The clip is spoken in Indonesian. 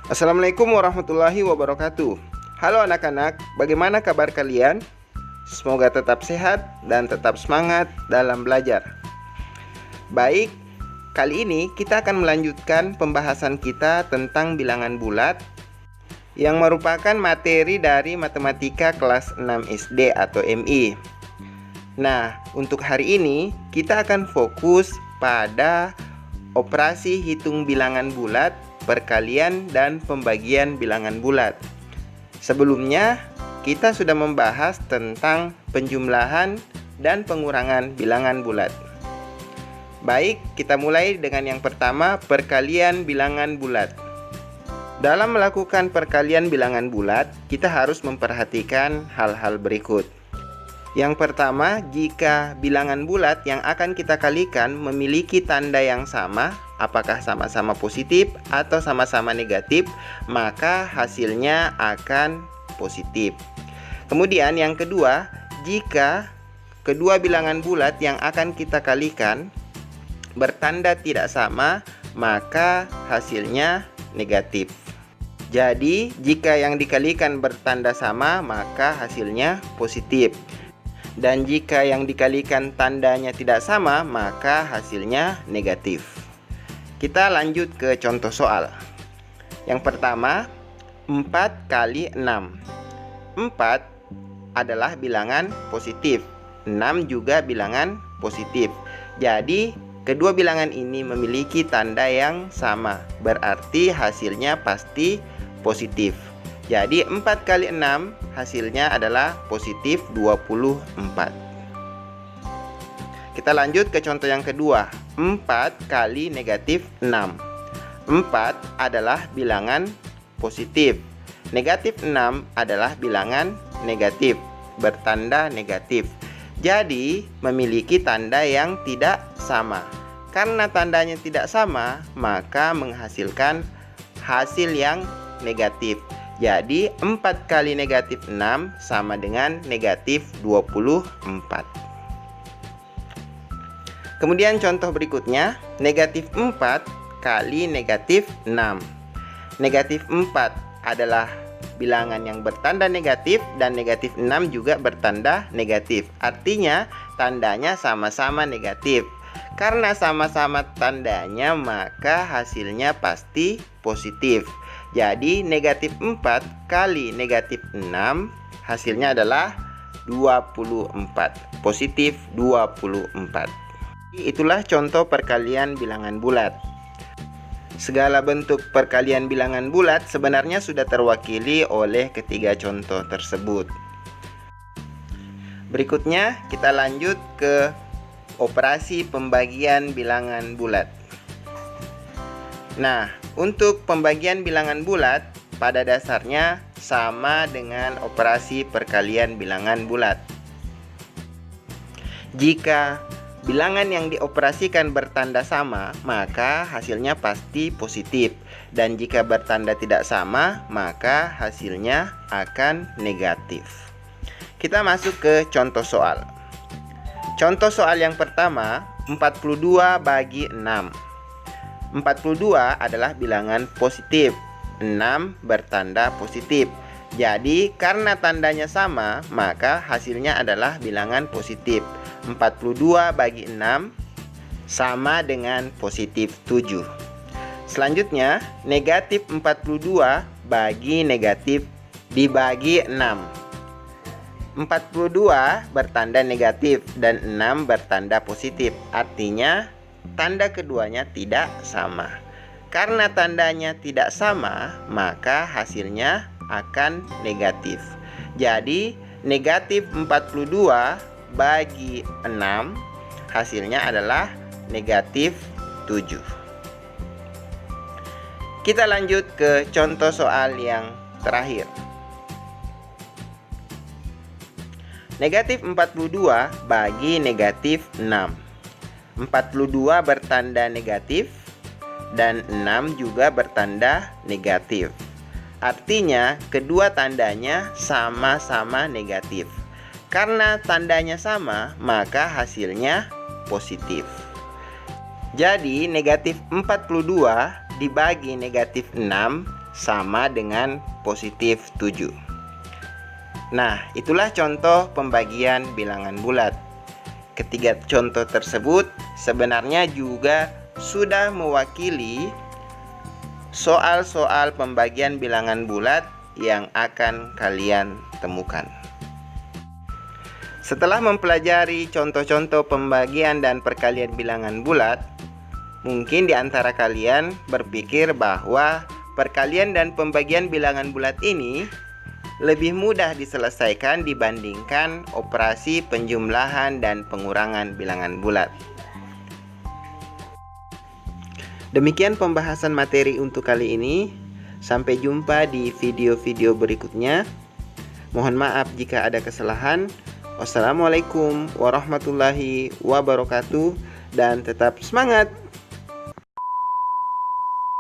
Assalamualaikum warahmatullahi wabarakatuh. Halo anak-anak, bagaimana kabar kalian? Semoga tetap sehat dan tetap semangat dalam belajar. Baik, kali ini kita akan melanjutkan pembahasan kita tentang bilangan bulat yang merupakan materi dari matematika kelas 6 SD atau MI. Nah, untuk hari ini kita akan fokus pada operasi hitung bilangan bulat, perkalian dan pembagian bilangan bulat. Sebelumnya, kita sudah membahas tentang penjumlahan dan pengurangan bilangan bulat. Baik, kita mulai dengan yang pertama, perkalian bilangan bulat. Dalam melakukan perkalian bilangan bulat, kita harus memperhatikan hal-hal berikut. Yang pertama, jika bilangan bulat yang akan kita kalikan memiliki tanda yang sama, apakah sama-sama positif atau sama-sama negatif, maka hasilnya akan positif. Kemudian yang kedua, jika kedua bilangan bulat yang akan kita kalikan bertanda tidak sama, maka hasilnya negatif. Jadi, jika yang dikalikan bertanda sama, maka hasilnya positif. Dan jika yang dikalikan tandanya tidak sama, maka hasilnya negatif. Kita lanjut ke contoh soal. Yang pertama, 4 kali 6. 4 adalah bilangan positif, 6 juga bilangan positif. Jadi, kedua bilangan ini memiliki tanda yang sama, berarti hasilnya pasti positif. Jadi 4 kali 6 hasilnya adalah positif 24. Kita lanjut ke contoh yang kedua, 4 kali negatif 6. 4 adalah bilangan positif. Negatif 6 adalah bilangan negatif, bertanda negatif. Jadi memiliki tanda yang tidak sama. Karena tandanya tidak sama, maka menghasilkan hasil yang negatif. Jadi 4 kali negatif 6 sama dengan negatif 24. Kemudian contoh berikutnya, negatif 4 kali negatif 6. Negatif 4 adalah bilangan yang bertanda negatif dan negatif 6 juga bertanda negatif. Artinya tandanya sama-sama negatif. Karena sama-sama tandanya, maka hasilnya pasti positif. Jadi negatif 4 kali negatif 6 hasilnya adalah 24. Positif 24. Itulah contoh perkalian bilangan bulat. Segala bentuk perkalian bilangan bulat sebenarnya sudah terwakili oleh ketiga contoh tersebut. Berikutnya kita lanjut ke operasi pembagian bilangan bulat. Nah, untuk pembagian bilangan bulat pada dasarnya sama dengan operasi perkalian bilangan bulat. Jika bilangan yang dioperasikan bertanda sama, maka hasilnya pasti positif. Dan jika bertanda tidak sama, maka hasilnya akan negatif. Kita masuk ke contoh soal. Contoh soal yang pertama, 42 bagi 6. 42 adalah bilangan positif, 6 bertanda positif. Jadi karena tandanya sama, maka hasilnya adalah bilangan positif. 42 bagi 6 sama dengan positif 7. Selanjutnya, negatif 42 bagi negatif dibagi 6. 42 bertanda negatif dan 6 bertanda positif. Artinya tanda keduanya tidak sama. Karena tandanya tidak sama, maka hasilnya akan negatif. Jadi negatif 42 bagi 6 hasilnya adalah negatif 7. Kita lanjut ke contoh soal yang terakhir. Negatif 42 bagi negatif 6. 42 bertanda negatif dan 6 juga bertanda negatif. Artinya kedua tandanya sama-sama negatif. Karena tandanya sama, maka hasilnya positif. Jadi negatif 42 dibagi negatif 6 sama dengan positif 7. Nah, itulah contoh pembagian bilangan bulat. Ketiga contoh tersebut sebenarnya juga sudah mewakili soal-soal pembagian bilangan bulat yang akan kalian temukan. Setelah mempelajari contoh-contoh pembagian dan perkalian bilangan bulat, mungkin di antara kalian berpikir bahwa perkalian dan pembagian bilangan bulat ini lebih mudah diselesaikan dibandingkan operasi penjumlahan dan pengurangan bilangan bulat. Demikian pembahasan materi untuk kali ini. Sampai jumpa di video-video berikutnya. Mohon maaf jika ada kesalahan. Wassalamualaikum warahmatullahi wabarakatuh dan tetap semangat!